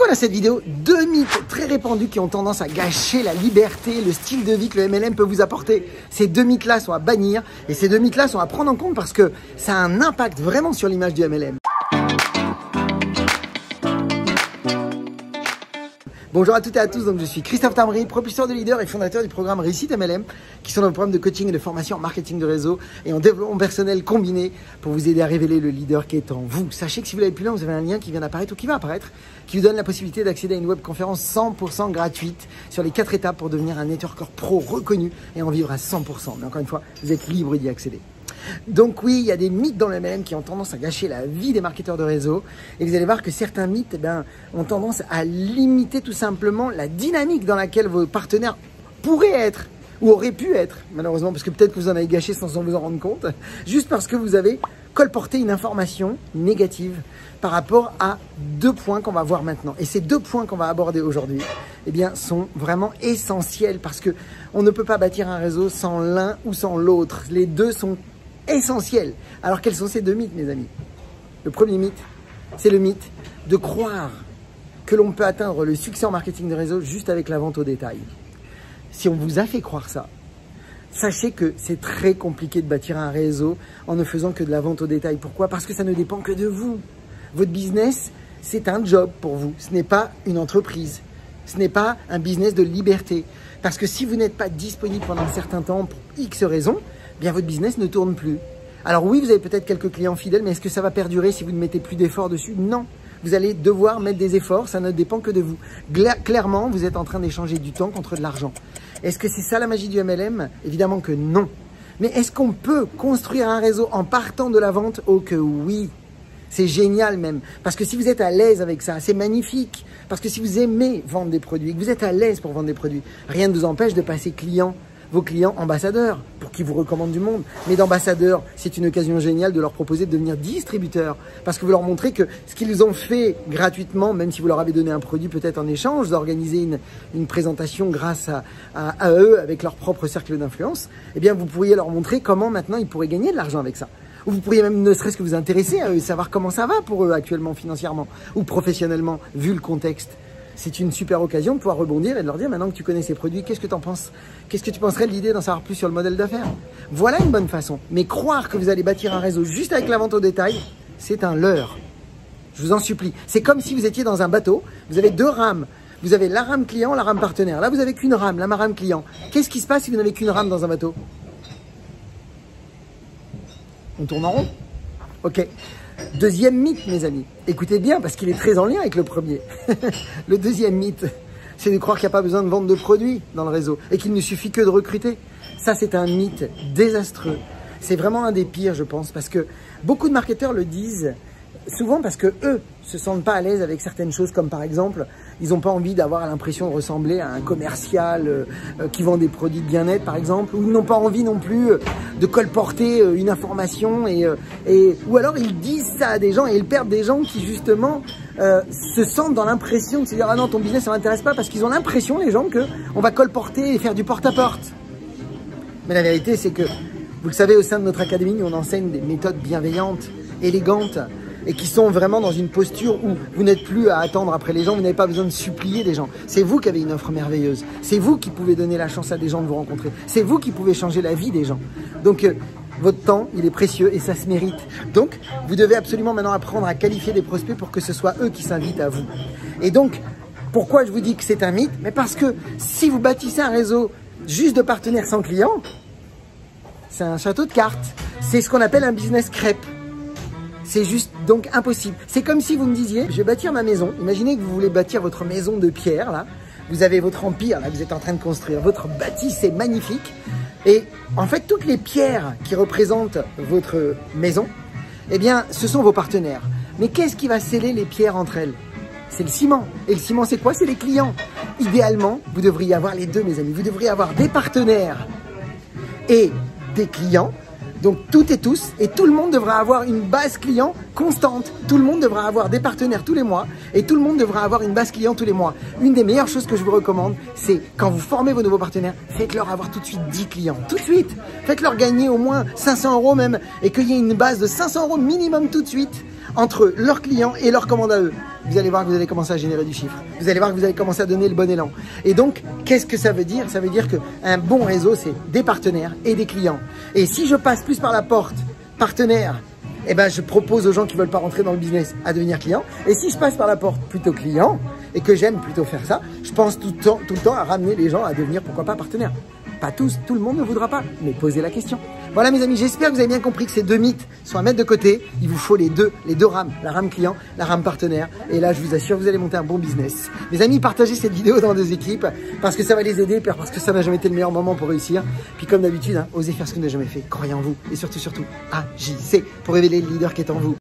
quoi dans cette vidéo? 2 mythes très répandus qui ont tendance à gâcher la liberté, le style de vie que le MLM peut vous apporter. Ces 2 mythes-là sont à bannir et ces 2 mythes-là sont à prendre en compte parce que ça a un impact vraiment sur l'image du MLM. Bonjour à toutes et à tous, donc je suis Christophe Tamry, propulseur de leader et fondateur du programme Réussite MLM, qui sont nos programmes de coaching et de formation en marketing de réseau et en développement personnel combiné pour vous aider à révéler le leader qui est en vous. Sachez que si vous l'avez plus là, vous avez un lien qui vient d'apparaître ou qui va apparaître, qui vous donne la possibilité d'accéder à une webconférence 100% gratuite sur les 4 étapes pour devenir un networker pro reconnu et en vivre à 100%. Mais encore une fois, vous êtes libre d'y accéder. Donc oui, il y a des mythes dans le MLM qui ont tendance à gâcher la vie des marketeurs de réseau. Et vous allez voir que certains mythes ont tendance à limiter tout simplement la dynamique dans laquelle vos partenaires pourraient être ou auraient pu être, malheureusement, parce que peut-être que vous en avez gâché sans vous en rendre compte, juste parce que vous avez colporté une information négative par rapport à 2 points qu'on va voir maintenant. Et ces 2 points qu'on va aborder aujourd'hui, eh bien, sont vraiment essentiels parce que on ne peut pas bâtir un réseau sans l'un ou sans l'autre. Les deux sont essentiel. Alors quels sont ces 2 mythes, mes amis? Le premier mythe, c'est le mythe de croire que l'on peut atteindre le succès en marketing de réseau juste avec la vente au détail. Si on vous a fait croire ça, sachez que c'est très compliqué de bâtir un réseau en ne faisant que de la vente au détail. Pourquoi? Parce que ça ne dépend que de vous. Votre business, c'est un job pour vous. Ce n'est pas une entreprise. Ce n'est pas un business de liberté. Parce que si vous n'êtes pas disponible pendant un certain temps pour X raisons, bien votre business ne tourne plus. Alors oui, vous avez peut-être quelques clients fidèles, mais est-ce que ça va perdurer si vous ne mettez plus d'efforts dessus? Non. Vous allez devoir mettre des efforts, ça ne dépend que de vous. Clairement, vous êtes en train d'échanger du temps contre de l'argent. Est-ce que c'est ça la magie du MLM? Évidemment que non. Mais est-ce qu'on peut construire un réseau en partant de la vente? Oh que oui. C'est génial même. Parce que si vous êtes à l'aise avec ça, c'est magnifique. Parce que si vous aimez vendre des produits, que vous êtes à l'aise pour vendre des produits, rien ne vous empêche de passer vos clients ambassadeurs, pour qu'ils vous recommandent du monde. Mais d'ambassadeurs, c'est une occasion géniale de leur proposer de devenir distributeurs. Parce que vous leur montrez que ce qu'ils ont fait gratuitement, même si vous leur avez donné un produit peut-être en échange, d'organiser une présentation grâce à eux, avec leur propre cercle d'influence, eh bien vous pourriez leur montrer comment maintenant ils pourraient gagner de l'argent avec ça. Ou vous pourriez même ne serait-ce que vous intéresser à eux, savoir comment ça va pour eux actuellement financièrement ou professionnellement, vu le contexte. C'est une super occasion de pouvoir rebondir et de leur dire maintenant que tu connais ces produits, qu'est-ce que tu en penses? Qu'est-ce que tu penserais de l'idée d'en savoir plus sur le modèle d'affaires? Voilà une bonne façon. Mais croire que vous allez bâtir un réseau juste avec la vente au détail, c'est un leurre. Je vous en supplie. C'est comme si vous étiez dans un bateau, vous avez 2 rames. Vous avez la rame client, la rame partenaire. Là, vous n'avez qu'une rame, la rame client. Qu'est-ce qui se passe si vous n'avez qu'une rame dans un bateau? On tourne en rond? Ok. Deuxième mythe, mes amis. Écoutez bien, parce qu'il est très en lien avec le premier. Le deuxième mythe, c'est de croire qu'il n'y a pas besoin de vendre de produits dans le réseau et qu'il ne suffit que de recruter. Ça, c'est un mythe désastreux. C'est vraiment un des pires, je pense, parce que beaucoup de marketeurs le disent souvent parce que eux se sentent pas à l'aise avec certaines choses, comme par exemple, ils n'ont pas envie d'avoir l'impression de ressembler à un commercial qui vend des produits de bien-être, par exemple, ou ils n'ont pas envie non plus de colporter une information ou alors ils disent ça à des gens et ils perdent des gens qui justement se sentent dans l'impression de se dire ah non ton business ça m'intéresse pas parce qu'ils ont l'impression les gens que on va colporter et faire du porte-à-porte. Mais la vérité c'est que vous le savez au sein de notre académie on enseigne des méthodes bienveillantes, élégantes et qui sont vraiment dans une posture où vous n'êtes plus à attendre après les gens, vous n'avez pas besoin de supplier des gens. C'est vous qui avez une offre merveilleuse. C'est vous qui pouvez donner la chance à des gens de vous rencontrer. C'est vous qui pouvez changer la vie des gens. Donc, votre temps, il est précieux et ça se mérite. Donc, vous devez absolument maintenant apprendre à qualifier des prospects pour que ce soit eux qui s'invitent à vous. Et donc, pourquoi je vous dis que c'est un mythe? Mais parce que si vous bâtissez un réseau juste de partenaires sans clients, c'est un château de cartes. C'est ce qu'on appelle un business crêpe. C'est juste donc impossible. C'est comme si vous me disiez, je vais bâtir ma maison. Imaginez que vous voulez bâtir votre maison de pierre, là. Vous avez votre empire, là, vous êtes en train de construire. Votre bâtisse, c'est magnifique. Et en fait, toutes les pierres qui représentent votre maison, eh bien, ce sont vos partenaires. Mais qu'est-ce qui va sceller les pierres entre elles? C'est le ciment. Et le ciment, c'est quoi? C'est les clients. Idéalement, vous devriez avoir les deux, mes amis. Vous devriez avoir des partenaires et des clients. Donc toutes et tous, et tout le monde devra avoir une base client constante. Tout le monde devra avoir des partenaires tous les mois et tout le monde devra avoir une base client tous les mois. Une des meilleures choses que je vous recommande, c'est quand vous formez vos nouveaux partenaires, faites-leur avoir tout de suite 10 clients. Tout de suite. Faites-leur gagner au moins 500 € même et qu'il y ait une base de 500 € minimum tout de suite. entre leurs clients et leurs commandes à eux. Vous allez voir que vous allez commencer à générer du chiffre. Vous allez voir que vous allez commencer à donner le bon élan. Et donc, qu'est-ce que ça veut dire? Ça veut dire qu'un bon réseau, c'est des partenaires et des clients. Et si je passe plus par la porte partenaire, eh ben, je propose aux gens qui veulent pas rentrer dans le business à devenir client. Et si je passe par la porte plutôt client et que j'aime plutôt faire ça, je pense tout le temps à ramener les gens à devenir, pourquoi pas, partenaires. Pas tous, tout le monde ne voudra pas, mais posez la question. Voilà mes amis, j'espère que vous avez bien compris que ces deux mythes sont à mettre de côté. Il vous faut les deux rames, la rame client, la rame partenaire. Et là, je vous assure, vous allez monter un bon business. Mes amis, partagez cette vidéo dans deux équipes parce que ça va les aider, parce que ça n'a jamais été le meilleur moment pour réussir. Puis comme d'habitude, osez faire ce que vous n'avez jamais fait. Croyez en vous et surtout, agissez pour révéler le leader qui est en vous.